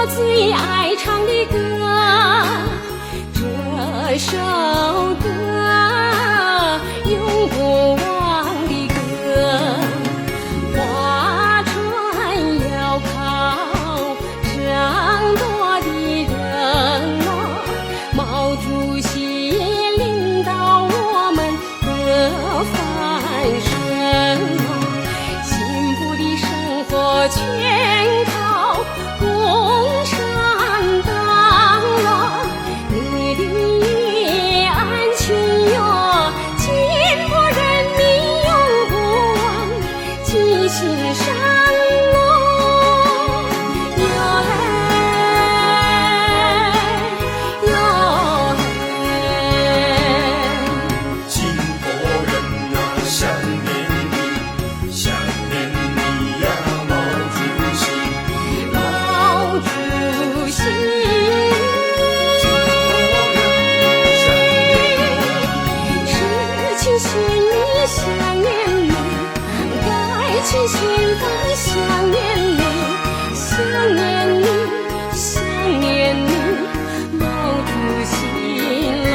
我最爱唱的歌，这首歌永不忘的歌。划船要靠这多的人啊，毛主席领导我们的翻身啊，幸福的生活全靠共产党啊！你的延安情哟，巾帼人民永不忘，记心上哦，哟嘿哟嘿。巾帼人啊，想念你，想念你呀，毛主席。毛主席，是亲亲你想念你，该亲亲该想念你，想念你，想念你，毛主席啦！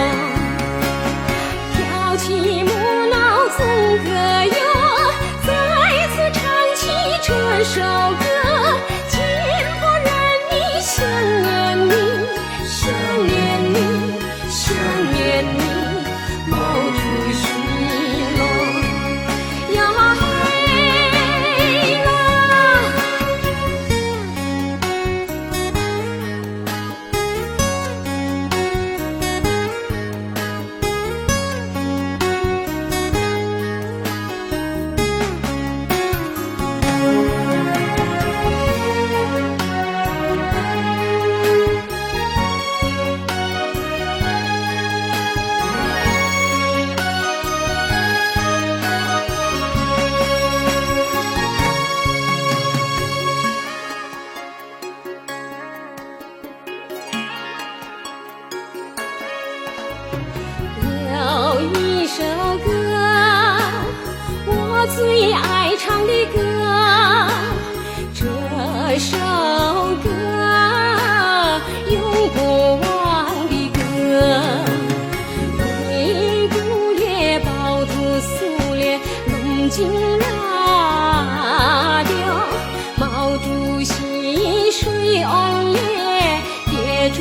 挑起木脑纵歌哟，再次唱起这首歌。巾帼人民想念你，想念你，想念你，毛主席啦！呀嘿啦！有一首歌，我最爱唱的歌，这首歌永不忘的歌。回顾也抱住苏联龙井拉掉，毛主席水翁也憋住。